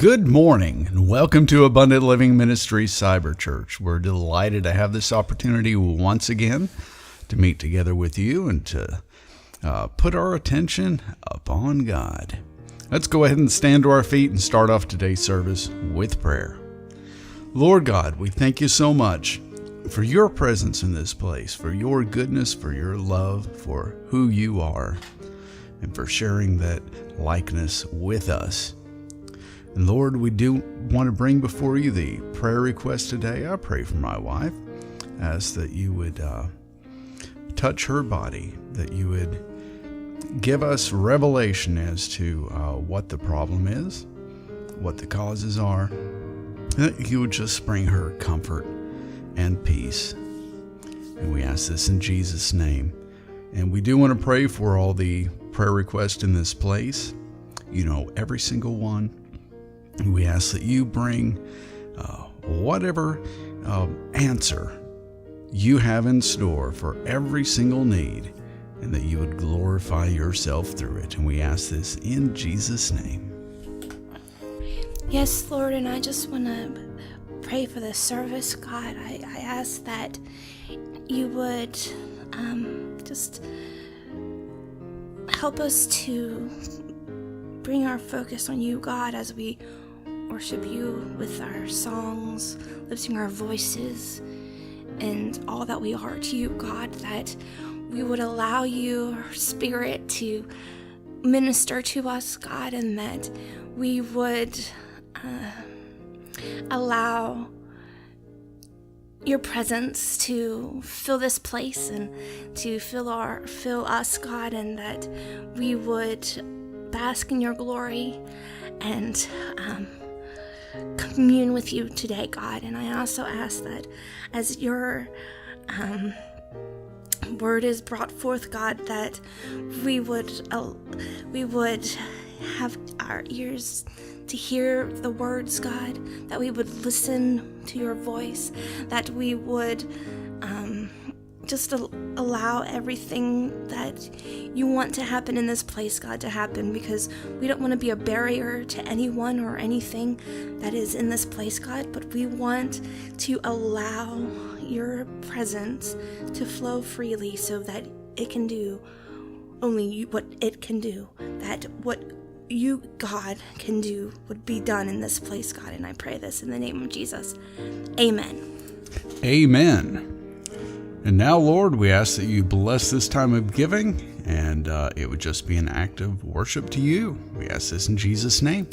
Good morning and welcome to Abundant Living Ministries CyberChurch. We're delighted to have this opportunity once again to meet together with you and to put our attention upon God. Let's go ahead and stand to our feet and start off today's service with prayer. Lord God, we thank you so much for your presence in this place, for your goodness, for your love, for who you are, and for sharing that likeness with us. And Lord, we do want to bring before you the prayer request today. I pray for my wife. Ask that you would touch her body, that you would give us revelation as to what the problem is, what the causes are, and that you would just bring her comfort and peace. And we ask this in Jesus' name. And we do want to pray for all the prayer requests in this place. You know every single one. We ask that you bring whatever answer you have in store for every single need, and that you would glorify yourself through it. And we ask this in Jesus' name. Yes, Lord, and I just want to pray for the service, God. I ask that you would just help us to bring our focus on you, God, as we worship you with our songs, lifting our voices, and all that we are to you, God, that we would allow your Spirit to minister to us, God, and that we would allow your presence to fill this place and to fill us, God, and that we would bask in your glory and commune with you today, God. And I also ask that as your word is brought forth, God, that we would have our ears to hear the words, God, that we would listen to your voice, that we would just allow everything that you want to happen in this place, God, to happen, because we don't want to be a barrier to anyone or anything that is in this place, God, but we want to allow your presence to flow freely so that it can do only what it can do, that what you, God, can do would be done in this place, God. And I pray this in the name of Jesus. Amen. Amen. And now, Lord, we ask that you bless this time of giving, and it would just be an act of worship to you. We ask this in Jesus' name.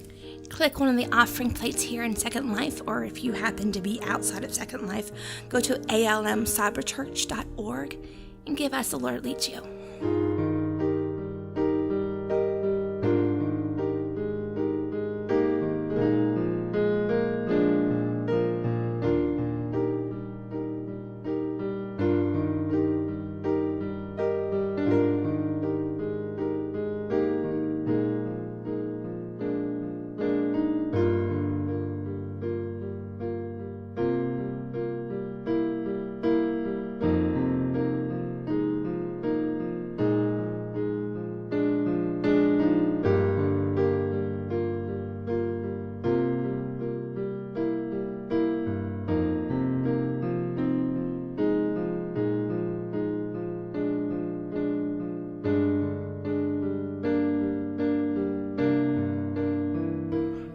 Click one of the offering plates here in Second Life, or if you happen to be outside of Second Life, go to almcyberchurch.org and give as the Lord leads you.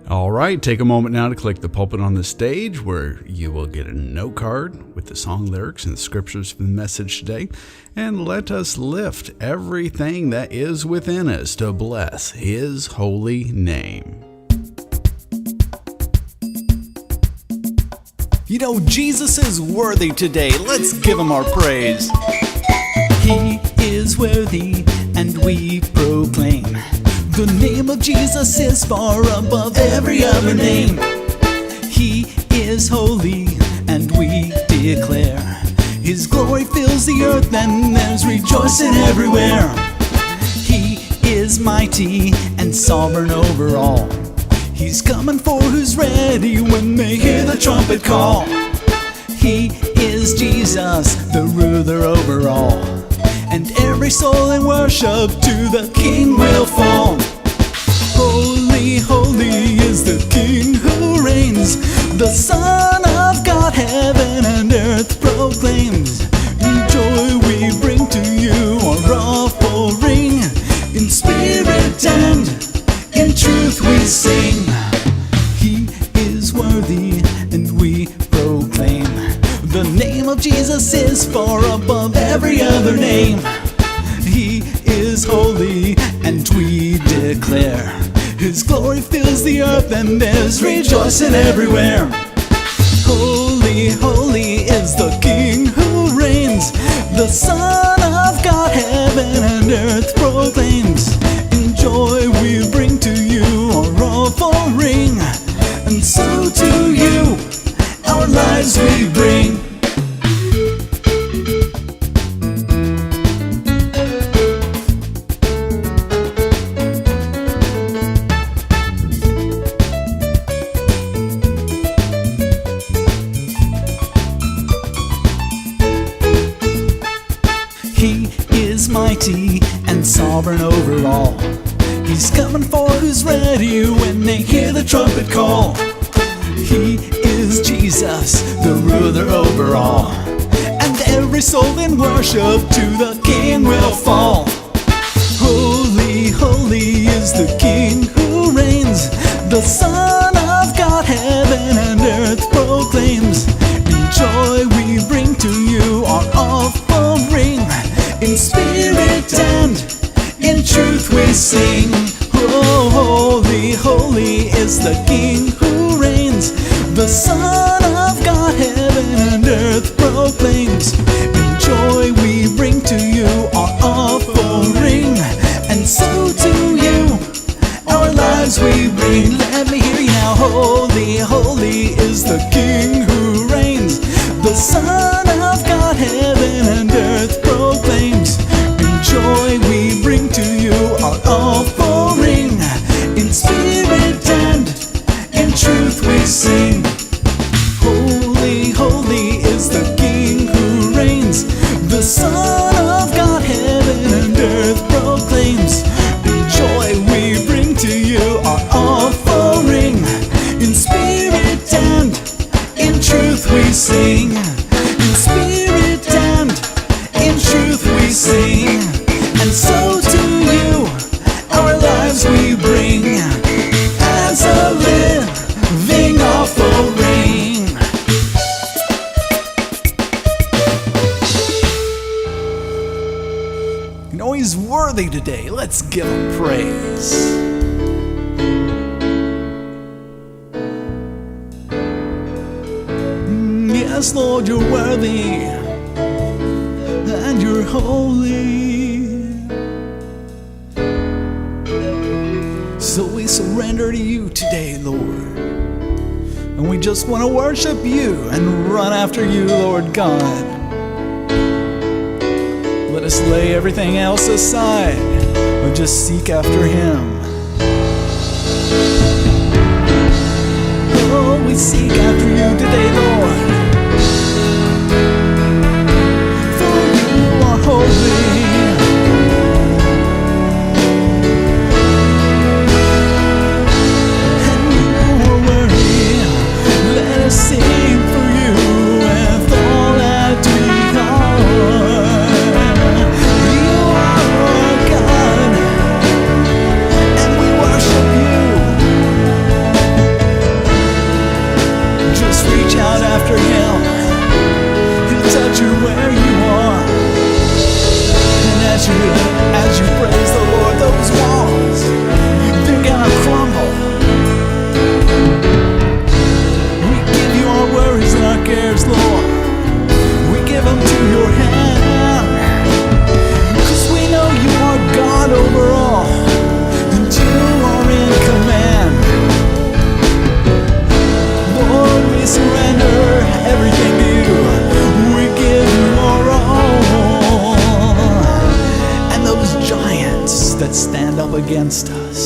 All right, take a moment now to click the pulpit on the stage, where you will get a note card with the song lyrics and the scriptures for the message today. And let us lift everything that is within us to bless his holy name. You know, Jesus is worthy today. Let's give him our praise. He is worthy, and we proclaim the name of Jesus is far above every other name. He is holy, and we declare his glory fills the earth, and there's rejoicing everywhere. He is mighty and sovereign over all. He's coming for who's ready when they hear the trumpet call. He is Jesus, the ruler over all, and every soul in worship to the King will fall. Holy Holy, holy is the King who reigns. The Son of God, heaven and earth proclaims. Joy we bring to you, our offering. In spirit and in truth we sing. He is worthy and we proclaim. The name of Jesus is far above every other name. He is holy and we declare His glory fills the earth and there's rejoicing everywhere. Holy, holy is the King who reigns. The Son of God, heaven and earth proclaims. In joy we bring to you our offering, and so to you our lives we bring. He is mighty and sovereign over all. He's coming for who's ready when they hear the trumpet call. He is Jesus, the ruler over all, and every soul in worship to the King will fall. Holy, holy is the King who reigns. The Son of God, heaven and earth proclaims. In joy we bring to you our offering. In spirit and in truth we sing. Oh, holy, holy is the King who reigns. The Son of God, heaven and earth proclaims. In joy we bring to you our offering, and so to you our lives we bring. Let me hear you now. Holy, holy is the King who reigns. The Son of God, heaven and earth proclaims. In joy we bring to you our offering. In spirit and in truth we sing. Holy, holy is the King who reigns. The Son of God, heaven and earth proclaims. In joy we bring to you our offering. In spirit and in truth we sing. In spirit and in truth we sing. And so to you our lives we bring as a living offering. You know He's worthy today. Let's give Him praise. Yes, Lord, you're worthy and you're holy. So we surrender to you today, Lord. And we just want to worship you and run after you, Lord God. Let us lay everything else aside and just seek after Him. Oh, we seek after you today, Lord. Holy, and you are worthy. Let us sing for you with all that we are. You are our God, and we worship you. Just reach out after Him. He'll touch you where you are. As you praise the Lord, those walls, they're gonna crumble. We give you our worries and our cares, Lord. We give them to your hand, 'cause we know you are God over all, and you are in command. Lord, we surrender everything to you. We give you our all. Giants that stand up against us,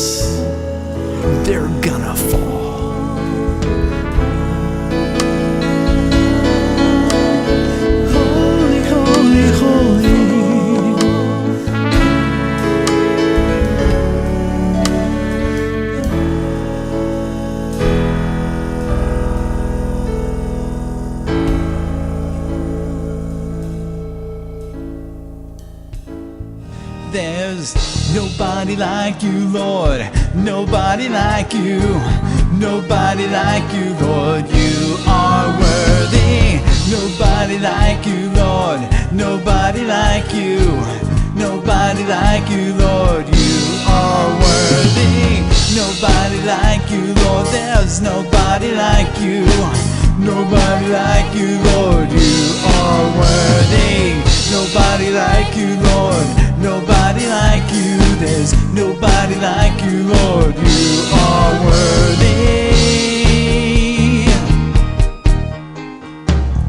they're gonna fall. Holy, holy, holy. Nobody like you, Lord. Nobody like you. Nobody like you, Lord. You are worthy. Nobody like you, Lord. Nobody like you. Nobody like you, Lord. You are worthy. Nobody like you, Lord. There's nobody like you. Nobody like you, Lord. You are worthy. Nobody like you, Lord. Nobody like you. There's nobody like you, Lord. You are worthy.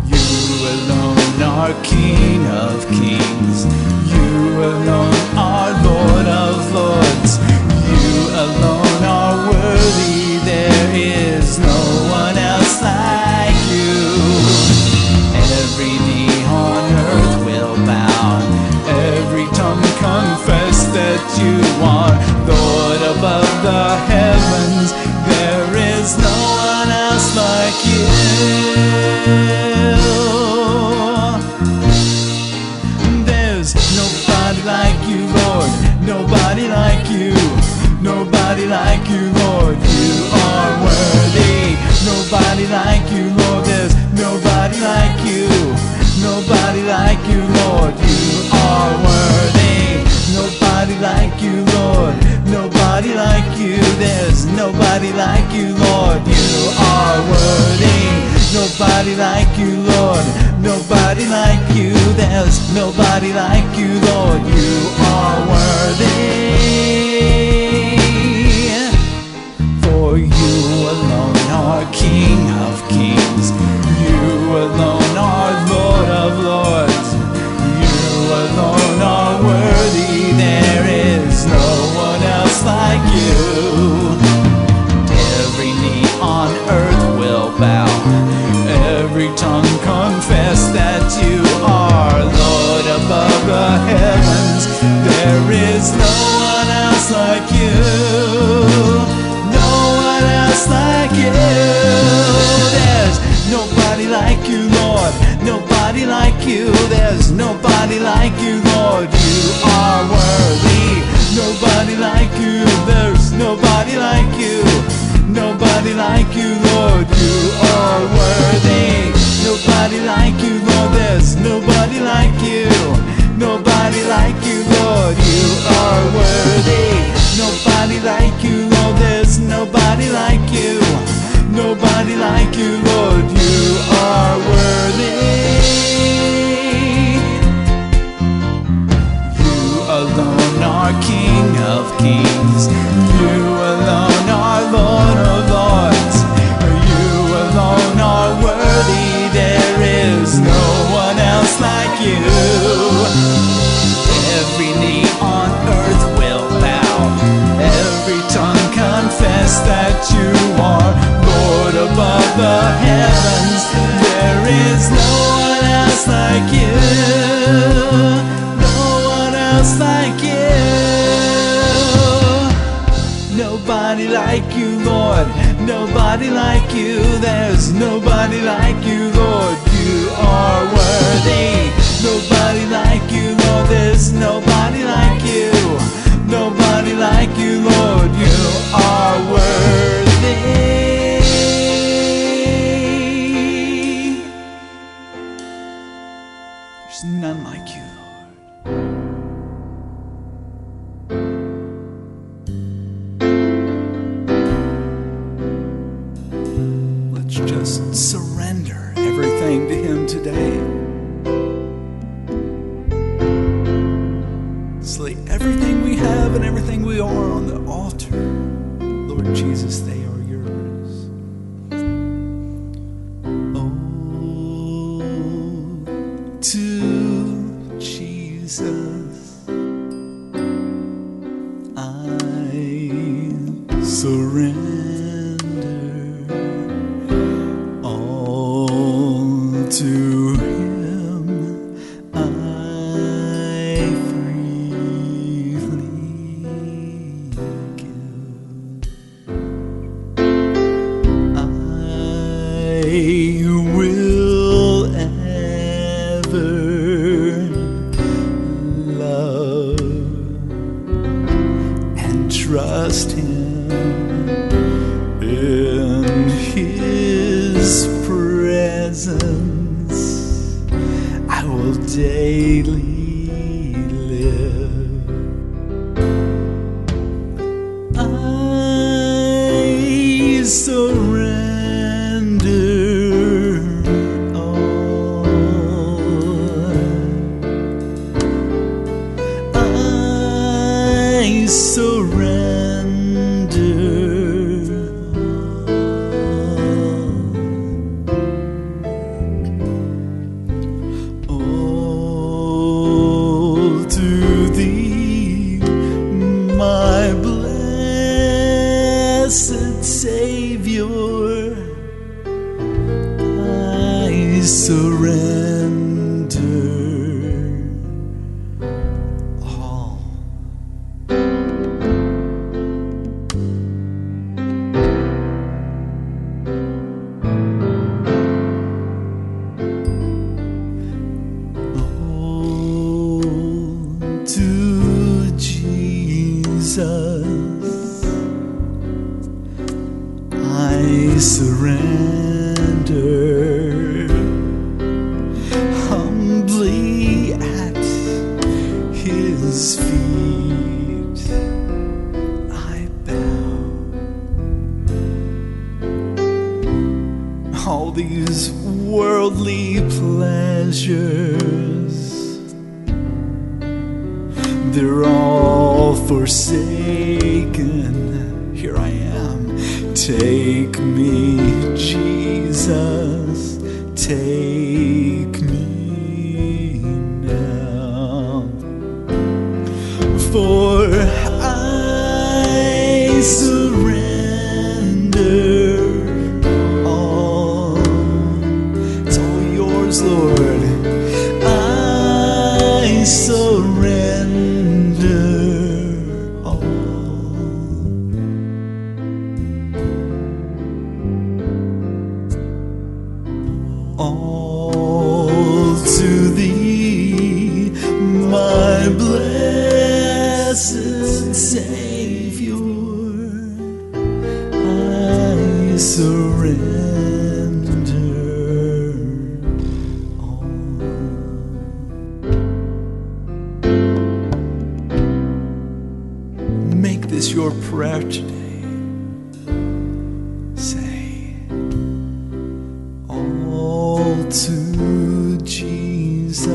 You alone are King of kings. You alone are Lord of lords. You alone are worthy. There is no one else like you. Every knee on earth will bow. Every tongue confess that you are Lord above the heavens. There is no one else like you. There's nobody like you, Lord. Nobody like you. Nobody like you, Lord. You are worthy. Nobody like you, Lord. There's nobody like you. Nobody like you, Lord. You are worthy. Nobody like you, Lord. Nobody like you. There's nobody like you, Lord. You are worthy. Nobody like you, Lord. Nobody like you. There's nobody like you, Lord. You are worthy. For you alone are King of kings. You alone are Lord of lords. You alone are worthy. There is no one else like you. Every knee on earth will bow. Every tongue confess that you are Lord above the heavens. There is no one else like you. No one else like you. There's nobody like you, Lord. Nobody like you. There's nobody like you, Lord. You are worthy. Nobody like you. There's nobody like you. Nobody like you, Lord. You are worthy. Nobody like you, Lord. There's nobody like you. Nobody like you, Lord. You are worthy. Nobody like you, Lord. There's nobody like you. Nobody like you, Lord. You are worthy. You alone are King of kings. You alone are Lord of lords. You alone are worthy. There is no one else like you. Every knee on earth will bow. Every tongue confess that you are Lord above the heavens. There is no one else like you. No one else like you. Nobody like you, Lord. Nobody like you. There's nobody like you, Lord. You are worthy. Nobody like you, Lord. There's nobody like you. Nobody like you, Lord. You are worthy. There's none like you, Lord. Let's just surrender everything to Him today. Lay everything we have and everything we are on the altar. Lord Jesus, they are yours. Oh, to Jesus I surrender. All to Him I freely give. I will ever love presence I will daily live. I surrender all. I surrender all to Thee, my blessed Savior. I surrender all. To Jesus I surrender humbly at His feet. I bow. All these worldly pleasures, they're all forsaken. Here I am. Take me, Jesus, take me now. For I surrender all. It's all yours, Lord. I surrender all. All to Thee, my blessed Savior, I surrender all. Make this your prayer today. Say, all to Jesus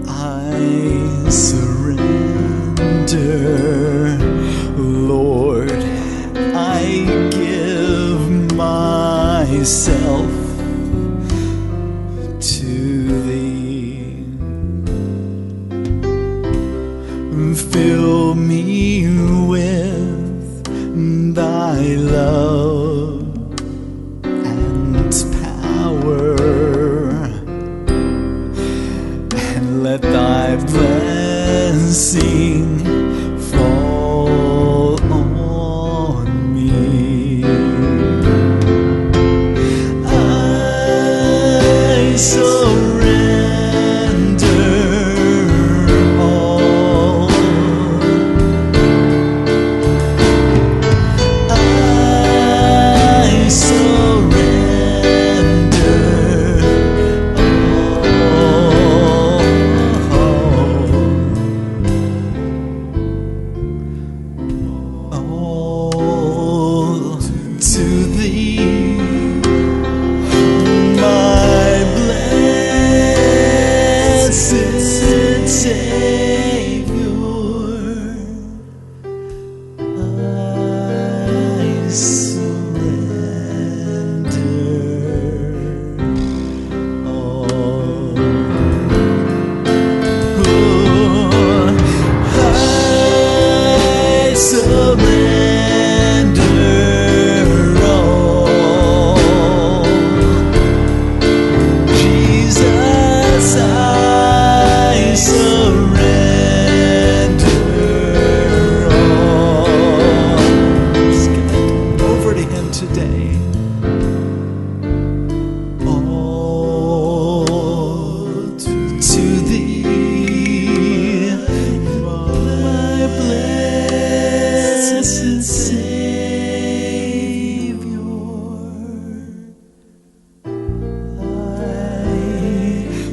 I surrender. Lord, I give myself to Thee. Fill me with Thy love and power, and let Thy blessing fall on me. I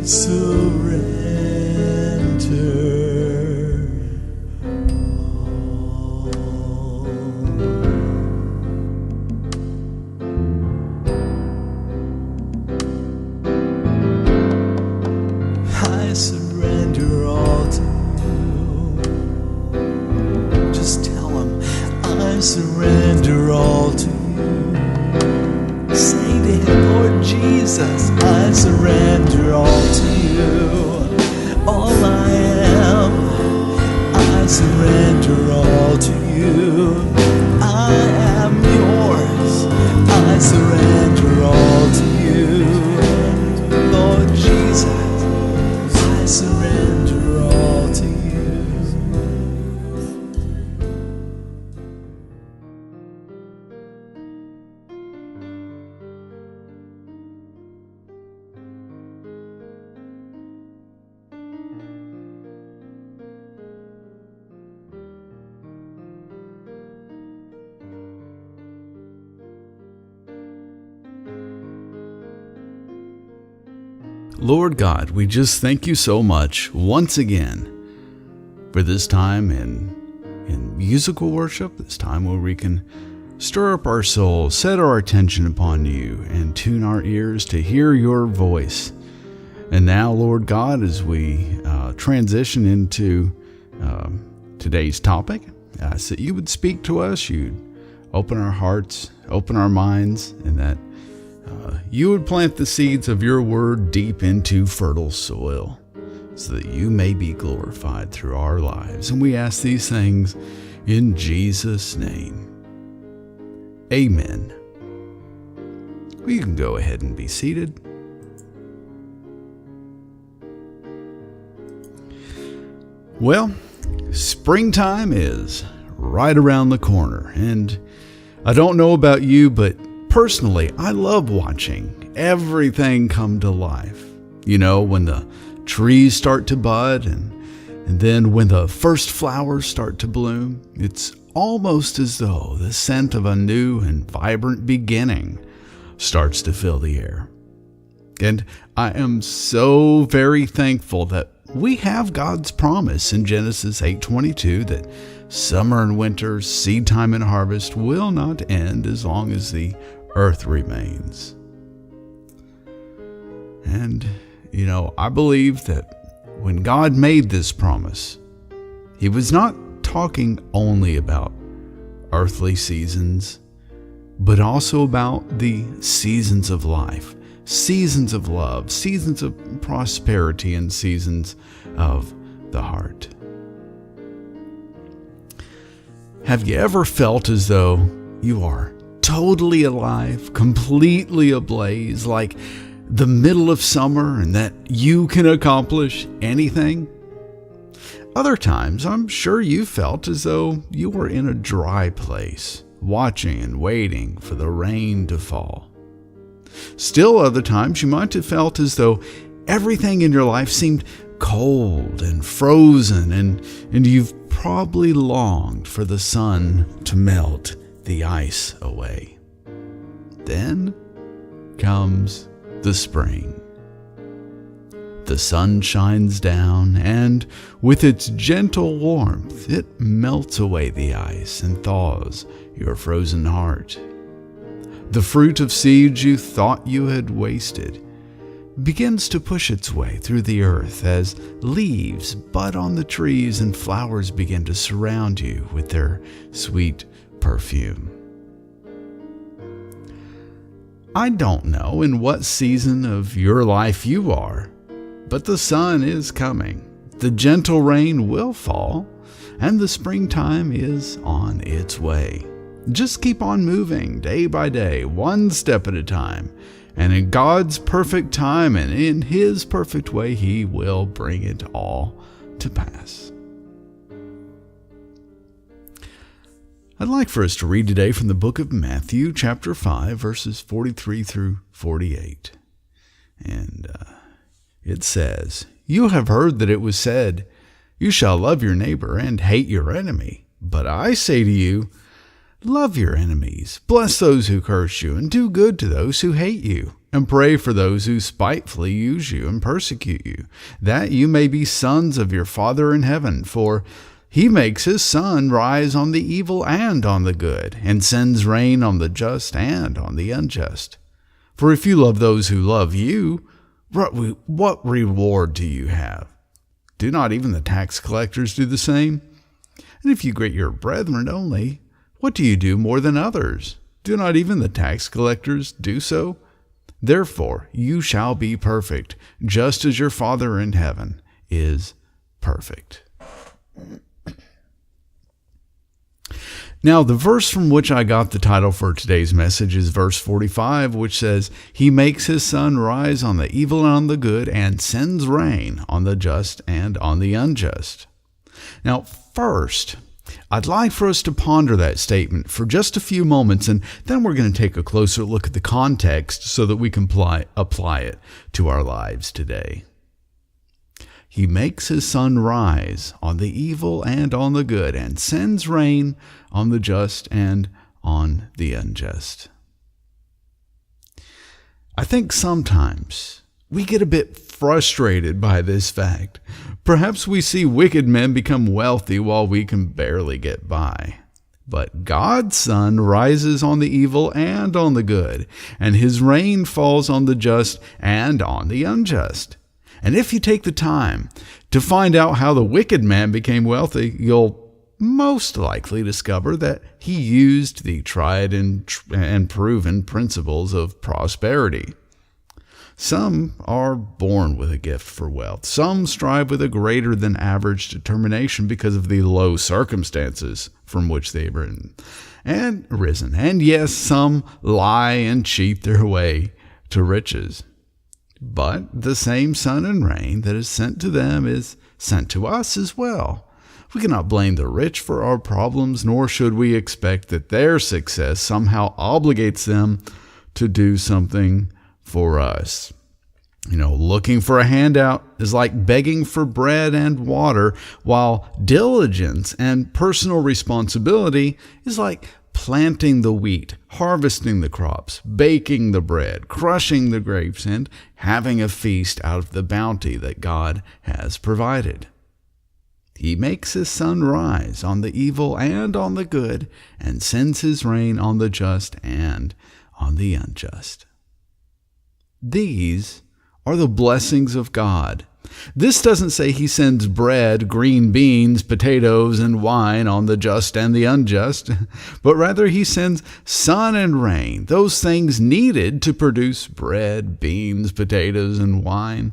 surrender. I surrender all to you. Just tell him, I surrender all to you. Say to him, Lord Jesus, I surrender all to you. All I am, I surrender all to you. I am yours, I surrender all to you. Lord Jesus, I surrender all to you. Lord God, we just thank you so much once again for this time in musical worship, this time where we can stir up our soul, set our attention upon you, and tune our ears to hear your voice. And now, Lord God, as we transition into today's topic, I ask that you would speak to us, you'd open our hearts, open our minds, and that you would plant the seeds of your word deep into fertile soil so that you may be glorified through our lives. And we ask these things in Jesus' name. Amen. Well, you can go ahead and be seated. Well, springtime is right around the corner, and I don't know about you, but personally, I love watching everything come to life. You know, when the trees start to bud and then when the first flowers start to bloom, it's almost as though the scent of a new and vibrant beginning starts to fill the air. And I am so very thankful that we have God's promise in Genesis 8:22 that summer and winter, seed time and harvest will not end as long as the earth remains. And, you know, I believe that when God made this promise, he was not talking only about earthly seasons, but also about the seasons of life, seasons of love, seasons of prosperity, and seasons of the heart. Have you ever felt as though you are totally alive, completely ablaze, like the middle of summer, and that you can accomplish anything? Other times, I'm sure you felt as though you were in a dry place, watching and waiting for the rain to fall. Still other times, you might have felt as though everything in your life seemed cold and frozen, and you've probably longed for the sun to melt the ice away. Then comes the spring. The sun shines down, and with its gentle warmth, it melts away the ice and thaws your frozen heart. The fruit of seeds you thought you had wasted begins to push its way through the earth as leaves bud on the trees and flowers begin to surround you with their sweet perfume. I don't know in what season of your life you are, but the sun is coming, the gentle rain will fall, and the springtime is on its way. Just keep on moving day by day, one step at a time, and in God's perfect time and in His perfect way, He will bring it all to pass. I'd like for us to read today from the book of Matthew, chapter 5, verses 43 through 48. And it says, "You have heard that it was said, 'You shall love your neighbor and hate your enemy.' But I say to you, love your enemies, bless those who curse you, and do good to those who hate you, and pray for those who spitefully use you and persecute you, that you may be sons of your Father in heaven. For he makes his sun rise on the evil and on the good, and sends rain on the just and on the unjust. For if you love those who love you, what reward do you have? Do not even the tax collectors do the same? And if you greet your brethren only, what do you do more than others? Do not even the tax collectors do so? Therefore you shall be perfect, just as your Father in heaven is perfect. Now, the verse from which I got the title for today's message is verse 45, which says, He makes his sun rise on the evil and on the good, and sends rain on the just and on the unjust. Now, first, I'd like for us to ponder that statement for just a few moments, and then we're going to take a closer look at the context so that we can apply it to our lives today. He makes his sun rise on the evil and on the good, and sends rain on the just and on the unjust. I think sometimes we get a bit frustrated by this fact. Perhaps we see wicked men become wealthy while we can barely get by. But God's sun rises on the evil and on the good, and his rain falls on the just and on the unjust. And if you take the time to find out how the wicked man became wealthy, you'll most likely discover that he used the tried and proven principles of prosperity. Some are born with a gift for wealth. Some strive with a greater than average determination because of the low circumstances from which they've risen. And yes, some lie and cheat their way to riches. But the same sun and rain that is sent to them is sent to us as well. We cannot blame the rich for our problems, nor should we expect that their success somehow obligates them to do something for us. Looking for a handout is like begging for bread and water, while diligence and personal responsibility is like planting the wheat, harvesting the crops, baking the bread, crushing the grapes, and having a feast out of the bounty that God has provided. He makes his sun rise on the evil and on the good, and sends his rain on the just and on the unjust. These are the blessings of God. This doesn't say he sends bread, green beans, potatoes, and wine on the just and the unjust, but rather he sends sun and rain, those things needed to produce bread, beans, potatoes, and wine.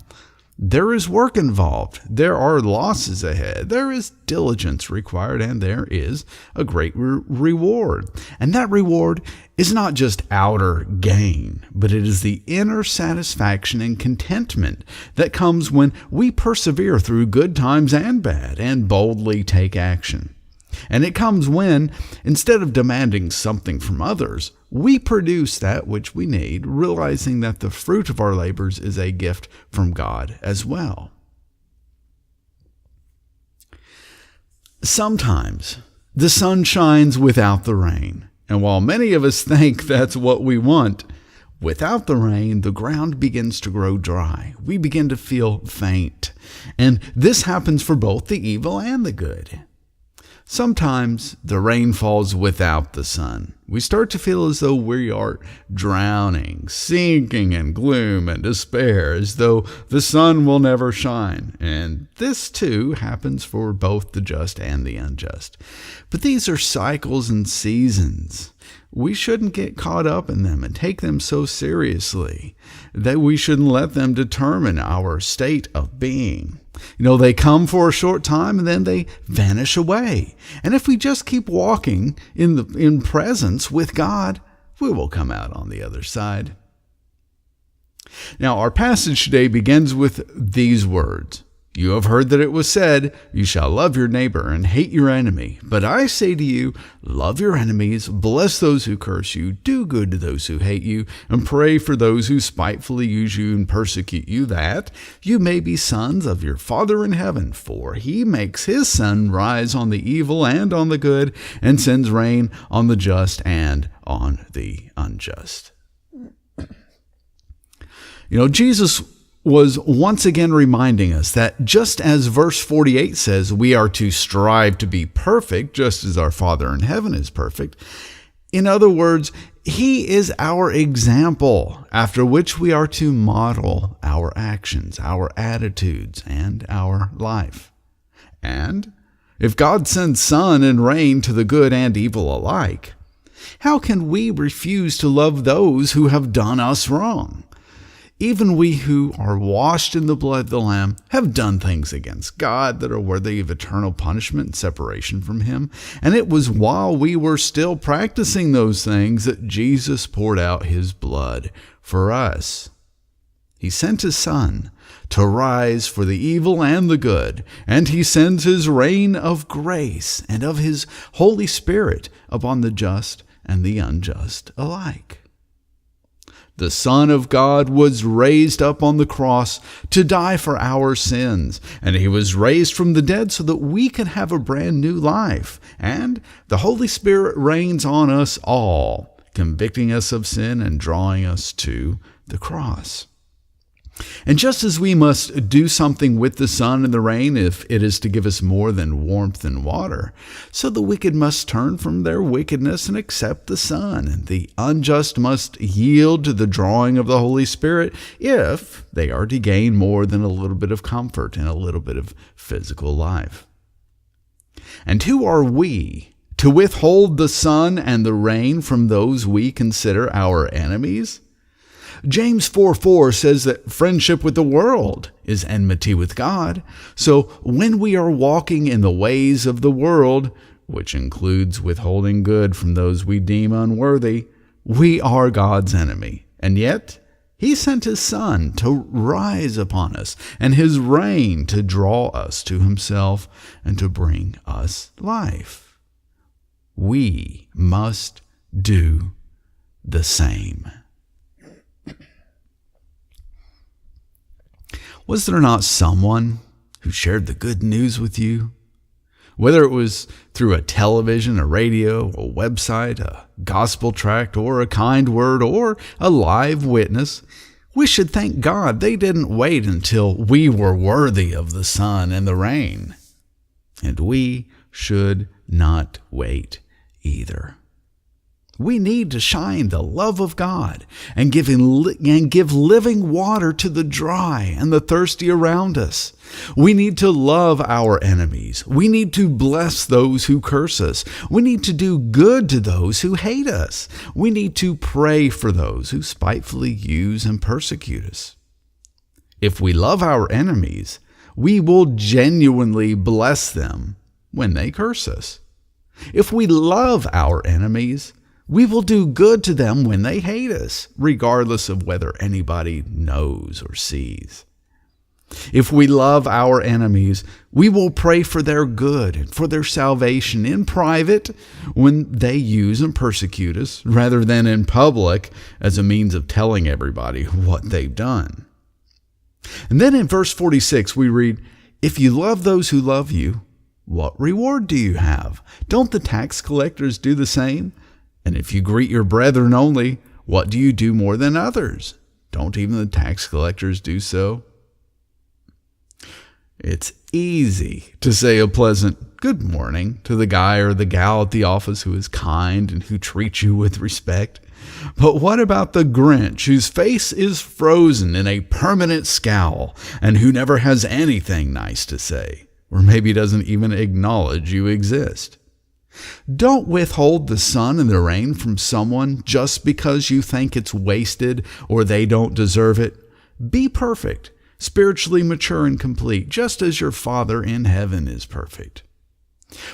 There is work involved. There are losses ahead. There is diligence required, and there is a great reward. And that reward is not just outer gain, but it is the inner satisfaction and contentment that comes when we persevere through good times and bad and boldly take action. And it comes when, instead of demanding something from others, we produce that which we need, realizing that the fruit of our labors is a gift from God as well. Sometimes the sun shines without the rain, and while many of us think that's what we want, without the rain, the ground begins to grow dry. We begin to feel faint, and this happens for both the evil and the good. Sometimes the rain falls without the sun. We start to feel as though we are drowning, sinking in gloom and despair, as though the sun will never shine. And this too happens for both the just and the unjust. But these are cycles and seasons. We shouldn't get caught up in them and take them so seriously that we shouldn't let them determine our state of being. They come for a short time and then they vanish away. And if we just keep walking in presence with God, we will come out on the other side. Now, our passage today begins with these words. You have heard that it was said, you shall love your neighbor and hate your enemy. But I say to you, love your enemies, bless those who curse you, do good to those who hate you, and pray for those who spitefully use you and persecute you, that you may be sons of your Father in heaven. For he makes his sun rise on the evil and on the good, and sends rain on the just and on the unjust. Jesus was once again reminding us that just as verse 48 says, we are to strive to be perfect, just as our Father in heaven is perfect. In other words, he is our example after which we are to model our actions, our attitudes, and our life. And if God sends sun and rain to the good and evil alike, how can we refuse to love those who have done us wrong? Even we who are washed in the blood of the Lamb have done things against God that are worthy of eternal punishment and separation from Him. And it was while we were still practicing those things that Jesus poured out His blood for us. He sent His Son to rise for the evil and the good, and He sends His rain of grace and of His Holy Spirit upon the just and the unjust alike. The Son of God was raised up on the cross to die for our sins, and He was raised from the dead so that we can have a brand new life. And the Holy Spirit reigns on us all, convicting us of sin and drawing us to the cross. And just as we must do something with the sun and the rain if it is to give us more than warmth and water, so the wicked must turn from their wickedness and accept the sun, and the unjust must yield to the drawing of the Holy Spirit if they are to gain more than a little bit of comfort and a little bit of physical life. And who are we to withhold the sun and the rain from those we consider our enemies? James 4:4 says that friendship with the world is enmity with God. So when we are walking in the ways of the world, which includes withholding good from those we deem unworthy, we are God's enemy. And yet, He sent His Son to rise upon us and His rain to draw us to Himself and to bring us life. We must do the same. Was there not someone who shared the good news with you? Whether it was through a television, a radio, a website, a gospel tract, or a kind word, or a live witness, we should thank God they didn't wait until we were worthy of the sun and the rain. And we should not wait either. We need to shine the love of God and give living water to the dry and the thirsty around us. We need to love our enemies. We need to bless those who curse us. We need to do good to those who hate us. We need to pray for those who spitefully use and persecute us. If we love our enemies, we will genuinely bless them when they curse us. If we love our enemies, we will do good to them when they hate us, regardless of whether anybody knows or sees. If we love our enemies, we will pray for their good and for their salvation in private when they use and persecute us, rather than in public as a means of telling everybody what they've done. And then in verse 46 we read, "If you love those who love you, what reward do you have? Don't the tax collectors do the same? And if you greet your brethren only, what do you do more than others? Don't even the tax collectors do so?" It's easy to say a pleasant good morning to the guy or the gal at the office who is kind and who treats you with respect. But what about the Grinch whose face is frozen in a permanent scowl and who never has anything nice to say, or maybe doesn't even acknowledge you exist? Don't withhold the sun and the rain from someone just because you think it's wasted or they don't deserve it. Be perfect, spiritually mature and complete, just as your Father in heaven is perfect.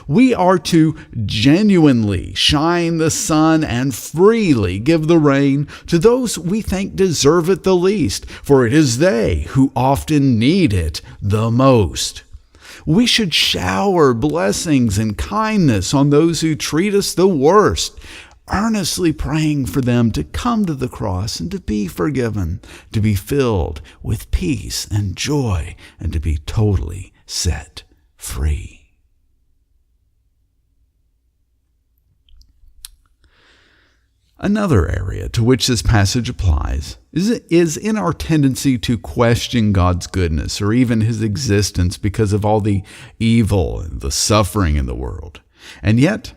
We are to genuinely shine the sun and freely give the rain to those we think deserve it the least, for it is they who often need it the most. We should shower blessings and kindness on those who treat us the worst, earnestly praying for them to come to the cross and to be forgiven, to be filled with peace and joy, and to be totally set free. Another area to which this passage applies is in our tendency to question God's goodness or even his existence because of all the evil and the suffering in the world. And yet,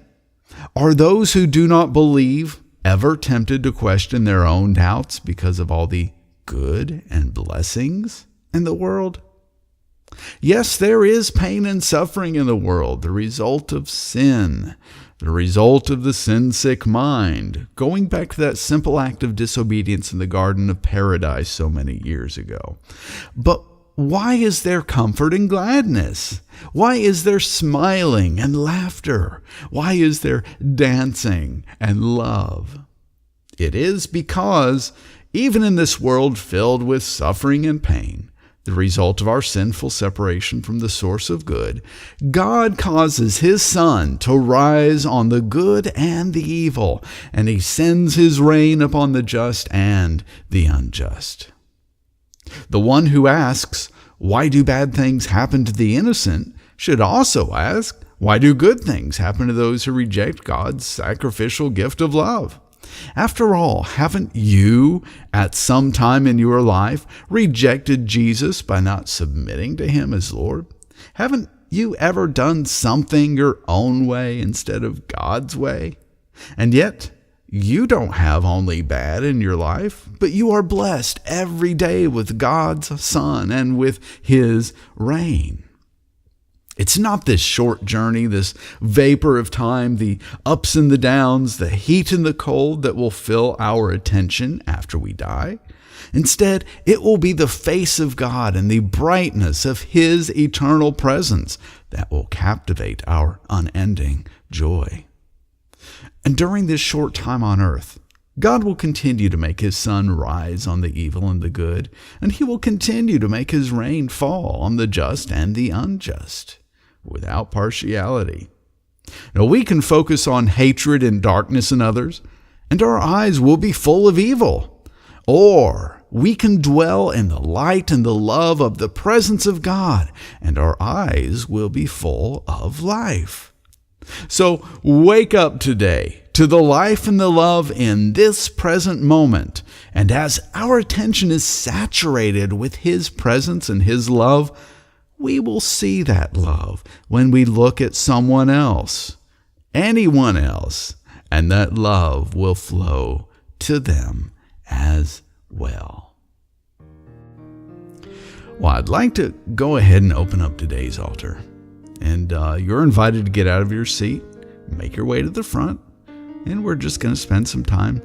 are those who do not believe ever tempted to question their own doubts because of all the good and blessings in the world? Yes, there is pain and suffering in the world, the result of sin, the result of the sin-sick mind, going back to that simple act of disobedience in the Garden of Paradise so many years ago. But why is there comfort and gladness? Why is there smiling and laughter? Why is there dancing and love? It is because even in this world filled with suffering and pain, the result of our sinful separation from the source of good, God causes his sun to rise on the good and the evil, and he sends his rain upon the just and the unjust. The one who asks, "Why do bad things happen to the innocent?" should also ask, "Why do good things happen to those who reject God's sacrificial gift of love?" After all, haven't you, at some time in your life, rejected Jesus by not submitting to him as Lord? Haven't you ever done something your own way instead of God's way? And yet, you don't have only bad in your life, but you are blessed every day with God's sun and with his rain. It's not this short journey, this vapor of time, the ups and the downs, the heat and the cold that will fill our attention after we die. Instead, it will be the face of God and the brightness of his eternal presence that will captivate our unending joy. And during this short time on earth, God will continue to make his sun rise on the evil and the good, and he will continue to make his rain fall on the just and the unjust, without partiality. Now, we can focus on hatred and darkness in others, and our eyes will be full of evil. Or we can dwell in the light and the love of the presence of God, and our eyes will be full of life. So wake up today to the life and the love in this present moment, and as our attention is saturated with his presence and his love, we will see that love when we look at someone else, anyone else, and that love will flow to them as well. Well, I'd like to go ahead and open up today's altar. And you're invited to get out of your seat, make your way to the front, and we're just going to spend some time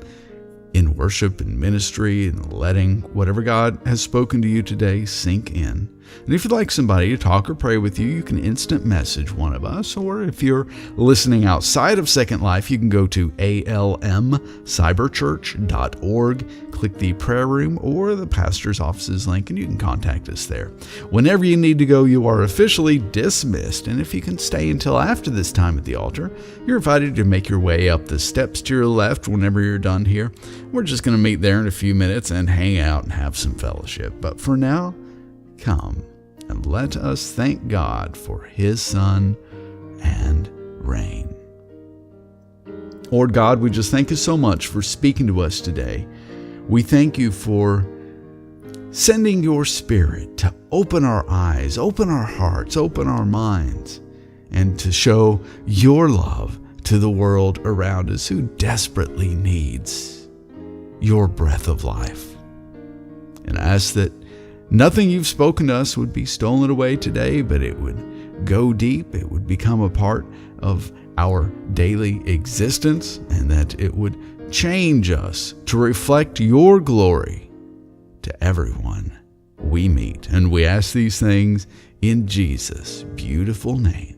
in worship and ministry and letting whatever God has spoken to you today sink in. And if you'd like somebody to talk or pray with you, you can instant message one of us. Or if you're listening outside of Second Life, you can go to almcyberchurch.org, click the prayer room or the pastor's offices link, and you can contact us there. Whenever you need to go, you are officially dismissed. And if you can stay until after this time at the altar, you're invited to make your way up the steps to your left whenever you're done here. We're just going to meet there in a few minutes and hang out and have some fellowship. But for now, come and let us thank God for his sun and rain. Lord God, we just thank you so much for speaking to us today. We thank you for sending your Spirit to open our eyes, open our hearts, open our minds, and to show your love to the world around us who desperately needs your breath of life. And I ask that nothing you've spoken to us would be stolen away today, but it would go deep, it would become a part of our daily existence, and that it would change us to reflect your glory to everyone we meet. And we ask these things in Jesus' beautiful name.